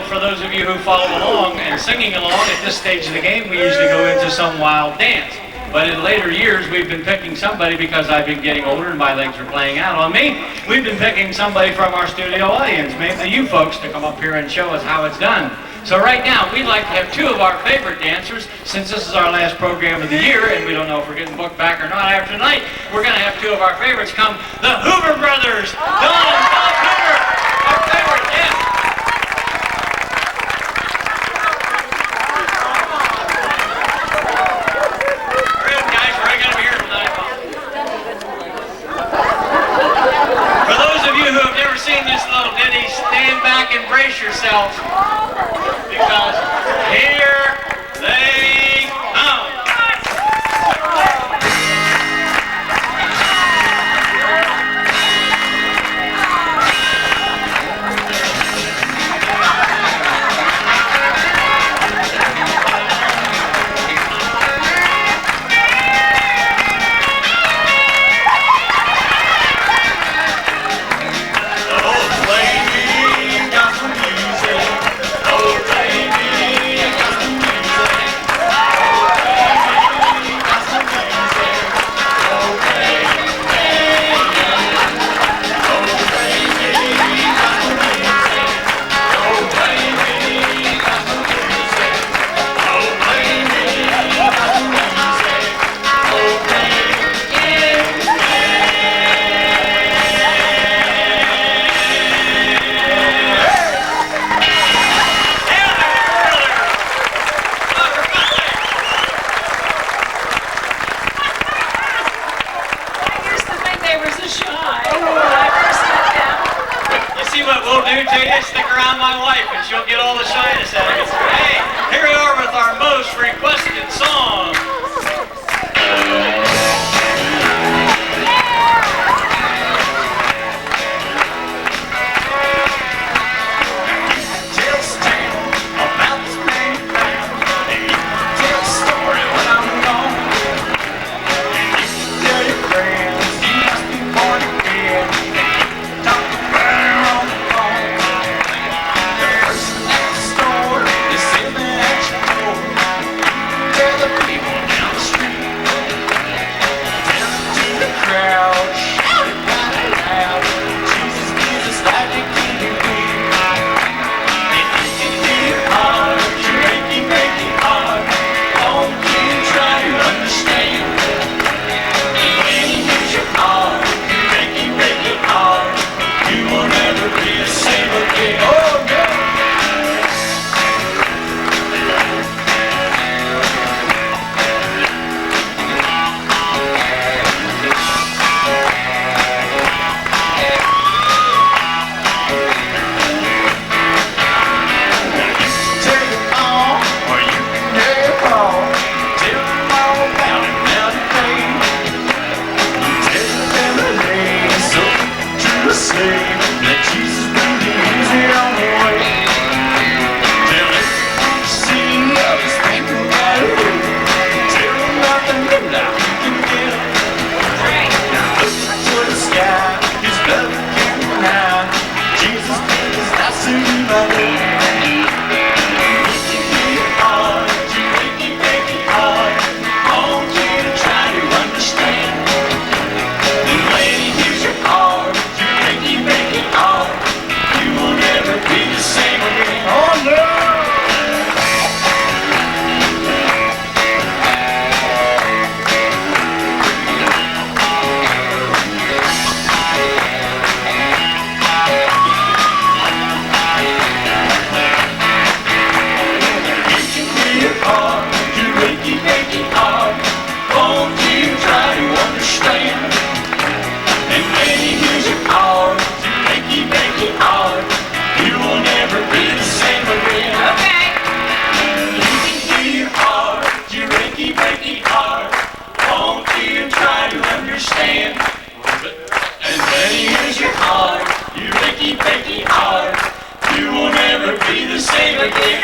For those of you who follow along and singing along, at this stage of the game, we usually go into some wild dance. But in later years, we've been picking somebody, because I've been getting older and my legs are playing out on me, we've been picking somebody from our studio audience, maybe you folks, to come up here and show us how it's done. So right now, we'd like to have two of our favorite dancers, since this is our last program of the year, and we don't know if we're getting booked back or not after tonight. We're going to have two of our favorites come, the Hoover brothers, Don and Bob Hoover, our favorite dancers. Stand back and brace yourselves, because here they come. Stick around my wife and she'll get all the shyness out of you. Hey, here we are with our most requested song. People saying. And when you use your heart, your Ricky Picky heart, you will never be the same again.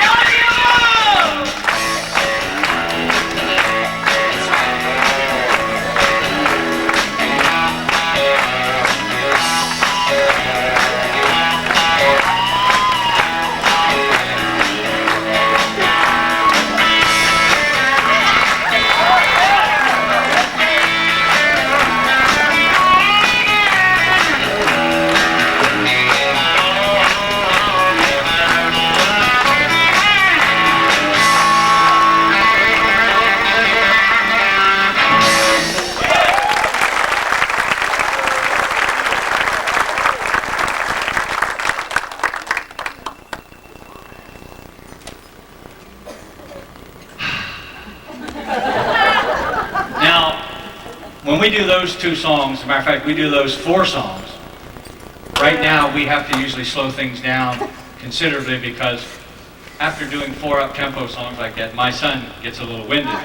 When we do those two songs, as a matter of fact, we do those 4 songs, right now we have to usually slow things down considerably because after doing 4 up-tempo songs like that, my son gets a little winded.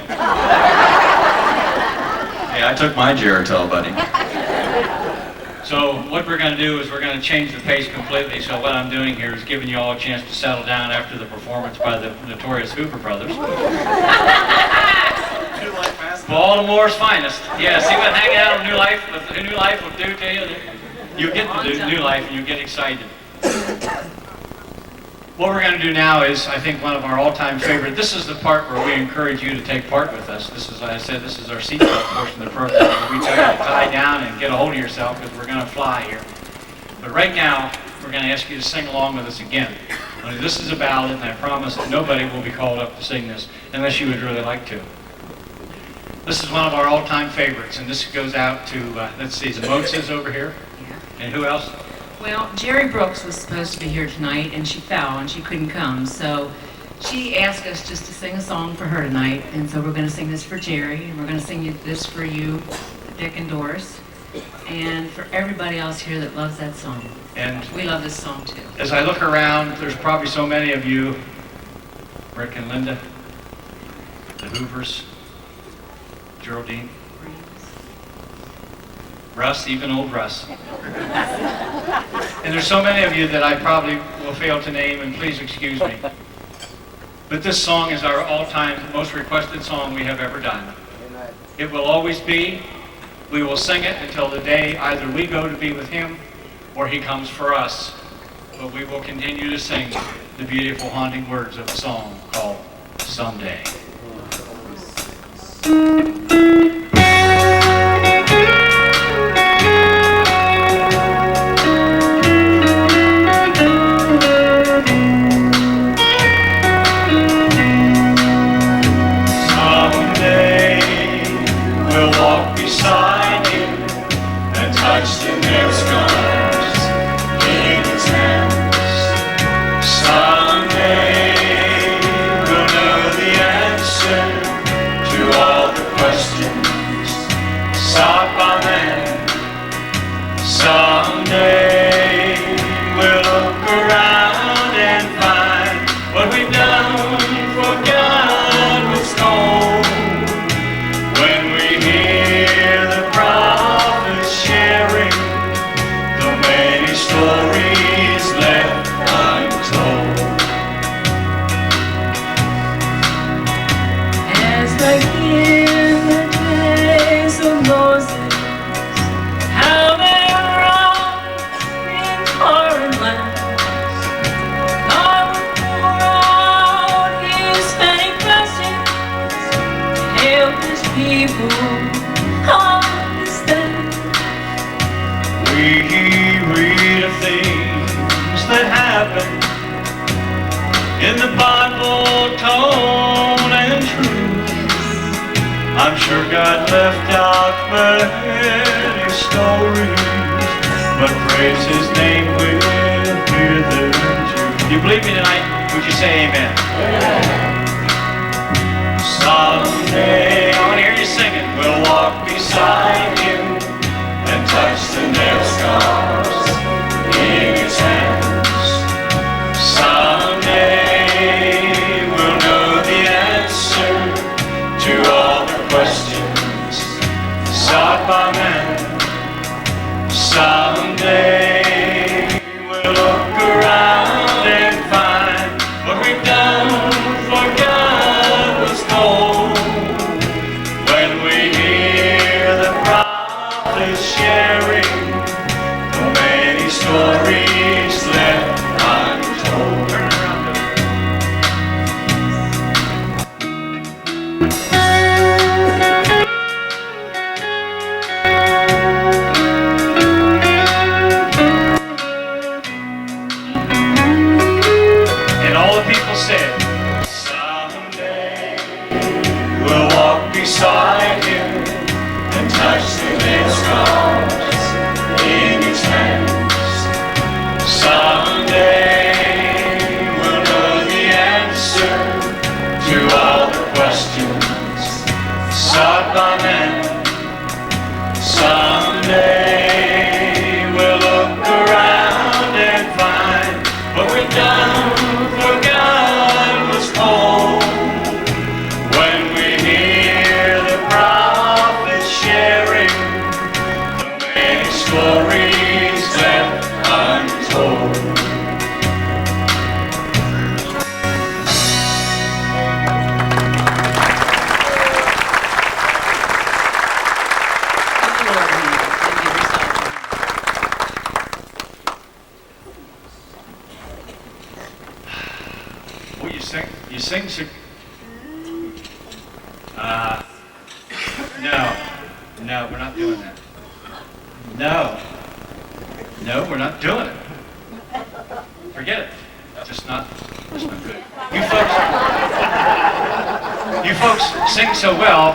Hey, I took my Geritol, buddy. So what we're going to do is we're going to change the pace completely. So what I'm doing here is giving you all a chance to settle down after the performance by the notorious Hoover Brothers. Baltimore's finest. Yeah, see what hanging out on New Life will do to you? You get to do New Life and you get excited. What we're going to do now is, I think, one of our all-time favorite. This is the part where we encourage you to take part with us. This is, like I said, this is our seatbelt portion of the program. We tell you to tie down and get a hold of yourself because we're going to fly here. But right now, we're going to ask you to sing along with us again. Only this is a ballad, and I promise that nobody will be called up to sing this unless you would really like to. This is one of our all-time favorites, and this goes out to, let's see, the Motes over here. Yeah. And who else? Well, Jerry Brooks was supposed to be here tonight, and she fell, and she couldn't come. So she asked us just to sing a song for her tonight, and so we're going to sing this for Jerry, and we're going to sing this for you, Dick and Doris, and for everybody else here that loves that song. And we love this song, too. As I look around, there's probably so many of you, Rick and Linda, the Hoovers, Geraldine, Russ, even old Russ. And there's so many of you that I probably will fail to name, and please excuse me. But this song is our all-time most requested song we have ever done. It will always be. We will sing it until the day either we go to be with him or he comes for us. But we will continue to sing the beautiful, haunting words of a song called Someday. In the Bible, tone and truth, I'm sure God left out many stories, but praise His name will hear the truth. You believe me tonight? Would you say amen? Someday, I want to hear you singing. We'll walk beside Him and touch the nail scars in His hands. Someday we'll know the answer to all the questions. sod by man. Someday we'll look around and find what we've done for God was gold. When we hear the prophets sharing the many stories left untold. Turn around, and all the people said, someday we'll walk beside him and touch the nail scars in his hands. Someday we'll know the answer to all the questions sought by men. Someday we'll look around and find what we've done for God was told. When we hear the prophets sharing the many stories left untold. Well, you sing so... No, we're not doing that. No, we're not doing it. Forget it. Just not good. You folks sing so well.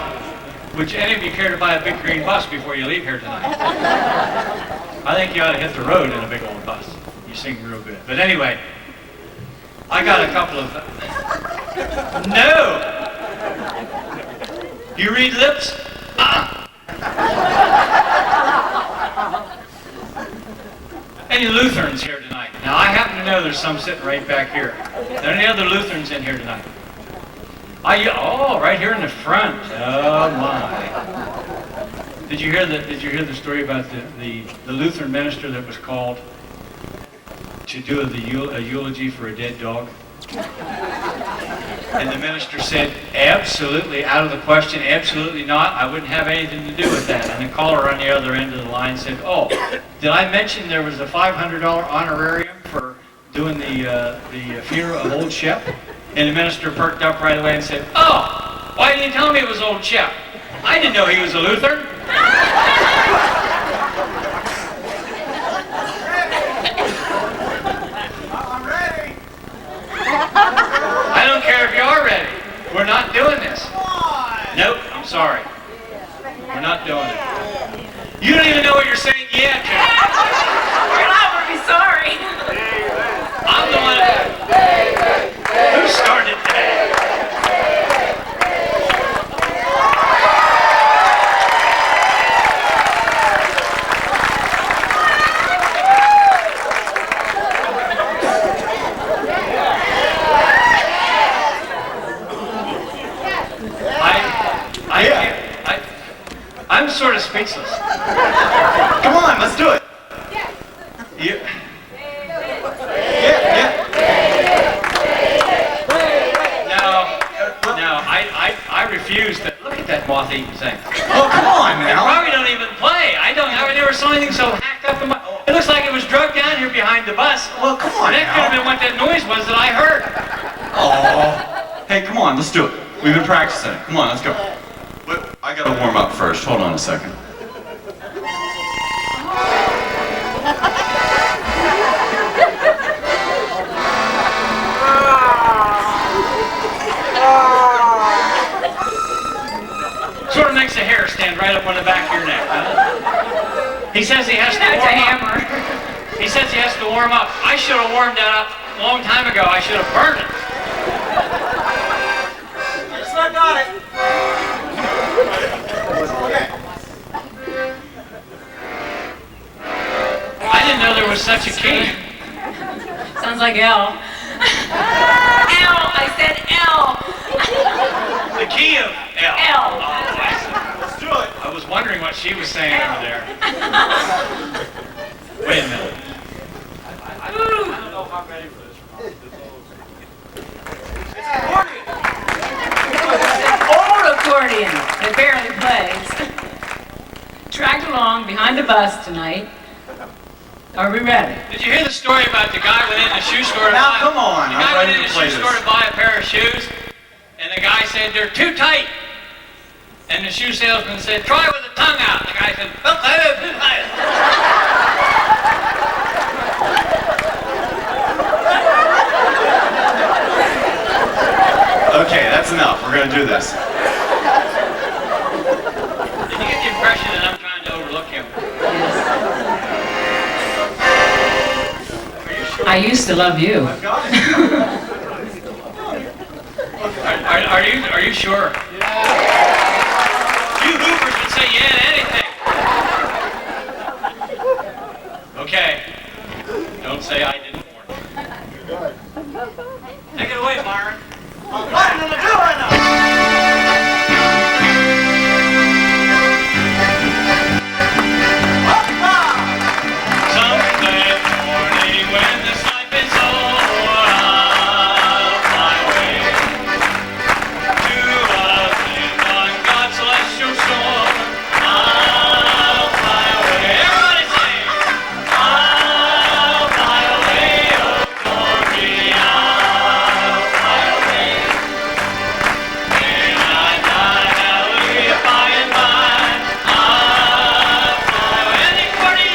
Would any of you care to buy a big green bus before you leave here tonight? I think you ought to hit the road in a big old bus. You sing real good. But anyway, I got a couple of... No! You read lips? Any Lutherans here tonight? Now, I happen to know there's some sitting right back here. Are there any other Lutherans in here tonight? Oh, right here in the front. Oh my! Did you hear the story about the Lutheran minister that was called to do a eulogy for a dead dog? And the minister said, absolutely, out of the question, absolutely not. I wouldn't have anything to do with that. And the caller on the other end of the line said, oh, did I mention there was a $500 honorarium for doing the funeral of old Shep? And the minister perked up right away and said, oh, why didn't you tell me it was old Shep? I didn't know he was a Lutheran. I'm ready. I don't care if you are ready. We're not doing this. Nope, I'm sorry. We're not doing it. You don't even know what you're saying yet, Jim. We're not going to be sorry. I'm the one who started that. I'm sort of speechless. Come on, let's do it. You, Yeah. no, I refuse to. Look at that moth-eating thing. Oh, come on They now. probably don't even play. I never saw anything so hacked up in my... It looks like it was drugged down here behind the bus. Well, come on And that could have been now. what that noise was that I heard. Oh. Hey, come on, let's do it. We've been practicing. Come on, let's go. But I gotta warm up first. Hold on a second. Sort of makes the hair stand right up on the back of your neck, doesn't it? He says he has to That's a warm hammer. up. He says he has to warm up. I should have warmed that up a long time ago. I should have burned it. Yes, I got it. I didn't know there was such a key. Sounds like L. L. I said L. The key of L. L. Oh, I see. Let's do it. I was wondering what she was saying over there. Wait a minute. I don't know if I'm ready for this. Old accordion that barely plays. Dragged along behind the bus tonight. Are we ready? Did you hear the story about the guy went in the shoe store to Now, buy? come on, The I'm guy went ready in to the play shoe this. store to buy a pair of shoes, and the guy said they're too tight. And the shoe salesman said, "Try with the tongue out." The guy said, Okay, that's enough. We're gonna do this. Did you get the impression that I'm trying to overlook him? Are you sure? I used to love you. Got it. Are you sure? You hoopers would say yeah to anything. Okay. Don't say I didn't warn you. Take it away, Byron. What am I gonna do right now? Someday morning when the sun is over, I'll fly away to a land on God's celestial shore. I'll fly away. Everybody sing. I'll fly away, oh glory. I'll fly away. When I die, hallelujah, by and by. I'll fly away. Anybody?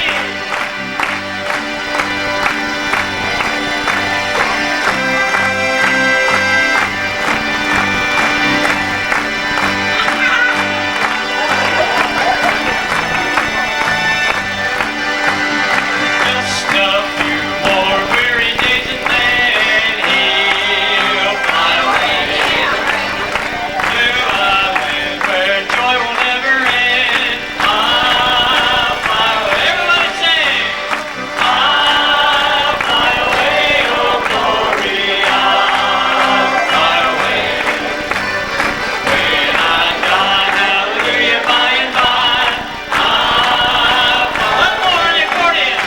Just a few more weary days and then he'll fly away to a land where joy will never end. I'll fly away. Everybody sing. I'll fly away, oh glory. I'll fly away. When I die, hallelujah, by and by. I'll fly. One more on the accordion.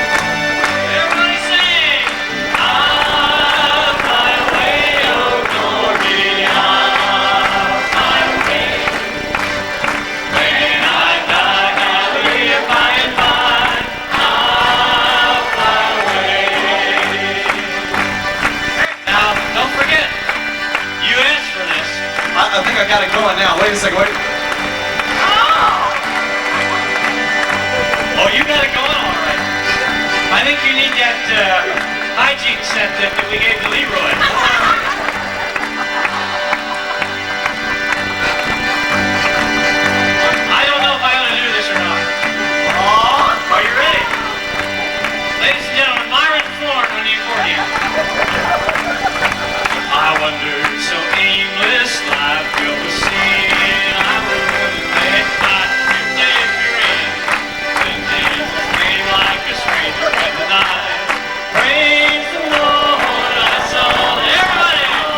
Everybody sing! I'll fly away, oh glory, I'll fly away. When I die, hallelujah, by and by, I'll fly away. Now, don't forget, you asked for this. I think I got it going now. Wait a second. Wait. Oh, you got it going all right. I think you need that hygiene set that we gave to Leroy. I don't know if I ought to do this or not. Are you ready? Ladies and gentlemen, Myron Thorne on the accordion. I wondered so aimless life will be seen. I wouldn't let my day you're in. Then Jesus came like a stranger in the night. Praise the Lord, I saw everybody.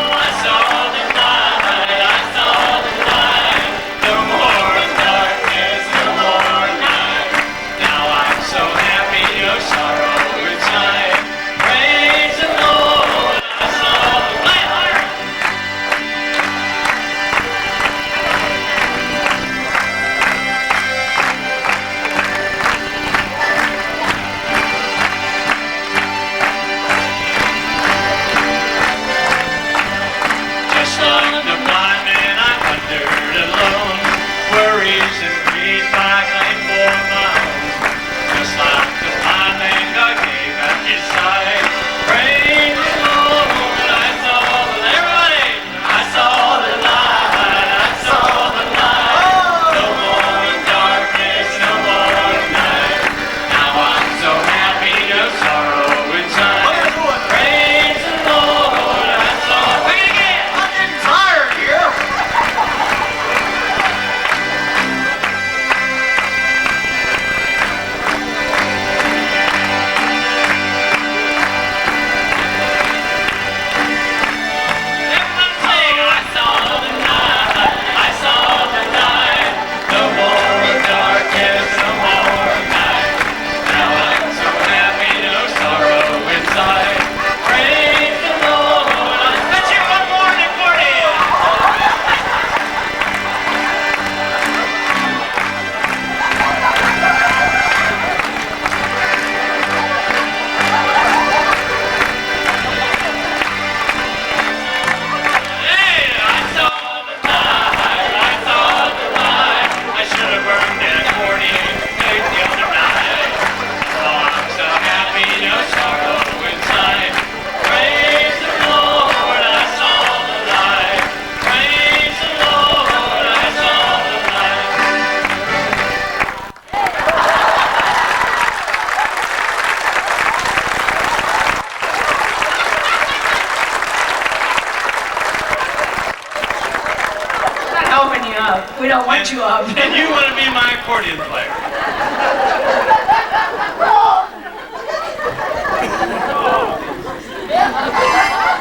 don't want you up. And you want to be my accordion player.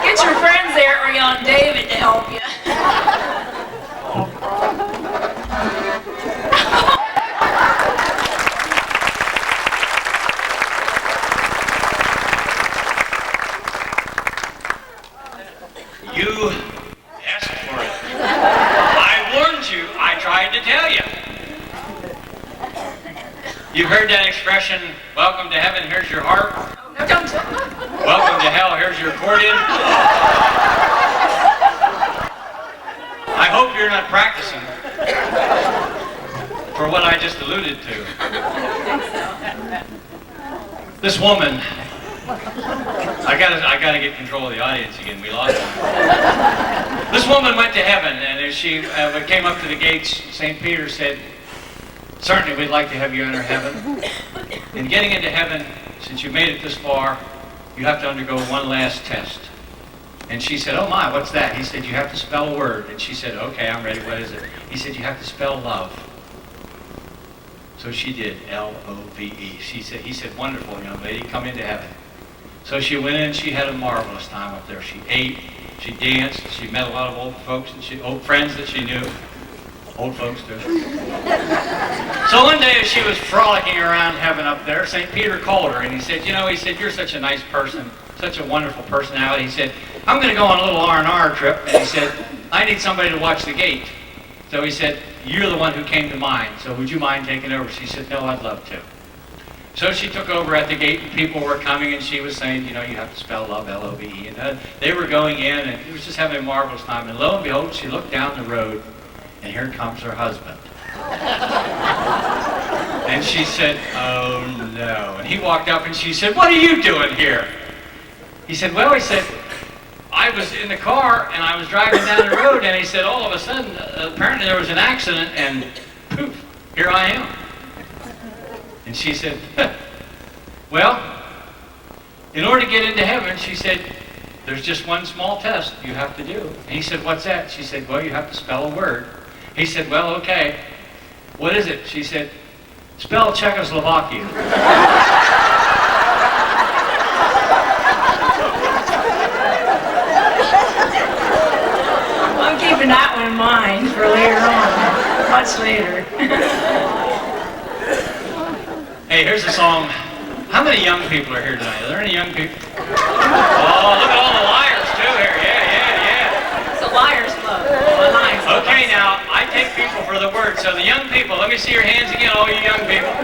Get your friends there or you'll have David to help you. You asked for it. I warned you. I tried to tell you. You've heard that expression, welcome to heaven, here's your harp. No, don't. Welcome to hell, here's your accordion. I hope you're not practicing for what I just alluded to. This woman, I gotta get control of the audience again. We lost her. This woman went to heaven, and as she came up to the gates, St. Peter said, "Certainly, we'd like to have you enter heaven. And getting into heaven, since you made it this far, you have to undergo one last test." And she said, "Oh my, what's that?" He said, "You have to spell a word." And she said, "Okay, I'm ready. What is it?" He said, "You have to spell love." So she did, L-O-V-E. He said, "Wonderful, young lady, come into heaven." So she went in, she had a marvelous time up there. She ate, she danced, she met a lot of old folks, and old friends that she knew. Old folks too. So one day as she was frolicking around heaven up there, St. Peter called her and he said, "You're such a nice person, such a wonderful personality." He said, "I'm going to go on a little R&R trip." And he said, "I need somebody to watch the gate." So he said, "You're the one who came to mind, so would you mind taking over?" She said, "No, I'd love to." So she took over at the gate, and people were coming, and she was saying, you have to spell love, L-O-V-E. And they were going in, and he was just having a marvelous time. And lo and behold, she looked down the road, and here comes her husband. And she said, "Oh no." And he walked up, and she said, "What are you doing here?" He said, "Well," he said, "I was in the car, and I was driving down the road, and," he said, "all of a sudden, apparently there was an accident, and poof, here I am." And she said, "Well, in order to get into heaven," she said, "there's just one small test you have to do." And he said, "What's that?" She said, "Well, you have to spell a word." He said, "Well, okay. What is it?" She said, "Spell Czechoslovakia." I'm keeping that one in mind for later on, much later. Hey, here's a song. How many young people are here tonight? Are there any young people? Oh, look at all the liars too here. Yeah. It's a liar's club. A liar's club. Okay, now, I take people for the word. So the young people, let me see your hands again, all you young people.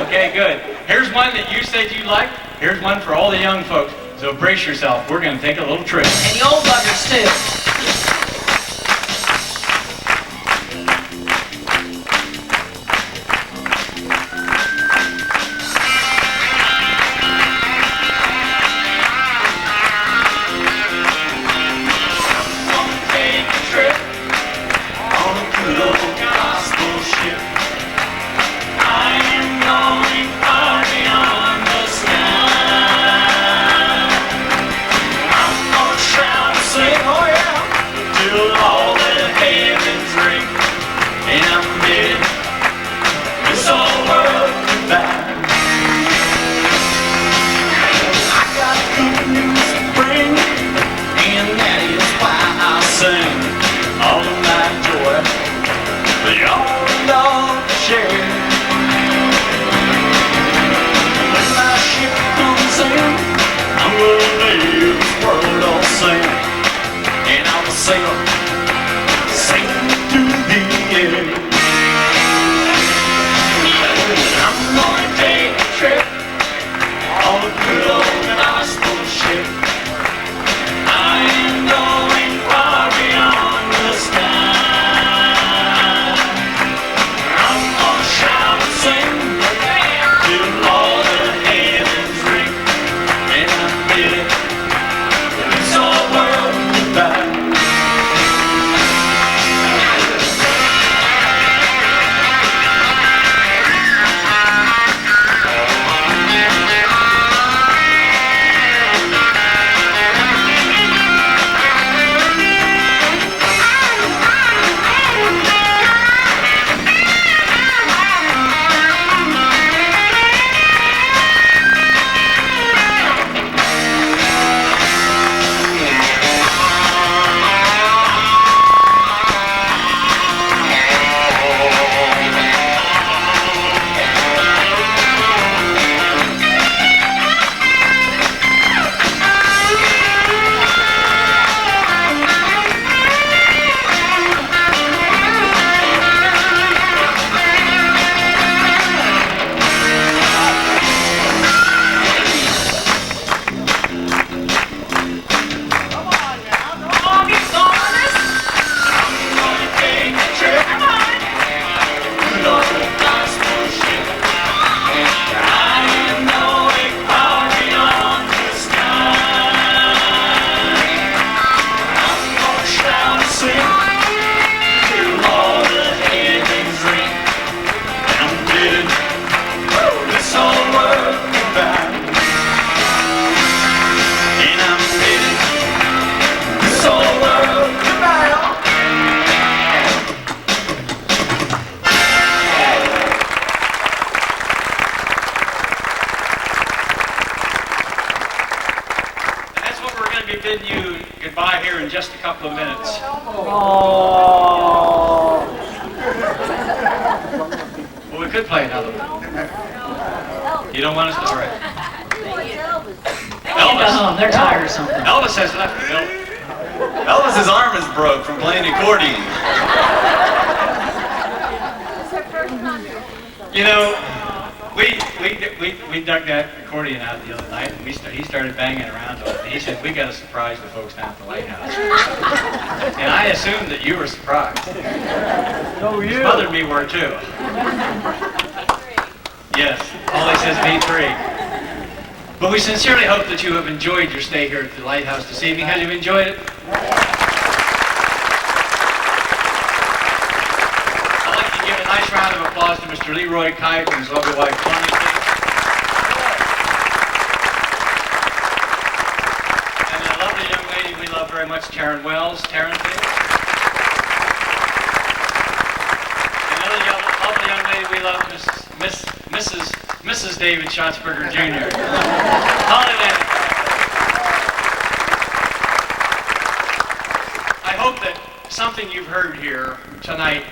Okay, good. Here's one that you said you liked. Here's one for all the young folks. So brace yourself. We're going to take a little trip. And the old buggers too. Oh yeah. be bidding you goodbye here in just a couple of minutes. Well, we could play another one. You don't want us to? All right. Go home. They're tired or something. Elvis has left the building. Elvis's arm is broke from playing accordion. You know, we dug that accordion out the other night, and he started banging around on it. And he said, "We got to surprise the folks down at the Lighthouse." And I assumed that you were surprised. Oh, His mother and me were too. Yes, all he says B3. But we sincerely hope that you have enjoyed your stay here at the Lighthouse this evening. Have you enjoyed it? I'd like to give a nice round of applause to Mr. Leroy Kite and his lovely wife, Connie. And a lovely young lady we love very much, Taryn Wells. Taryn, please. Another lovely young lady we love, Mrs. David Schatzberger Jr. Hollyland. I hope that something you've heard here tonight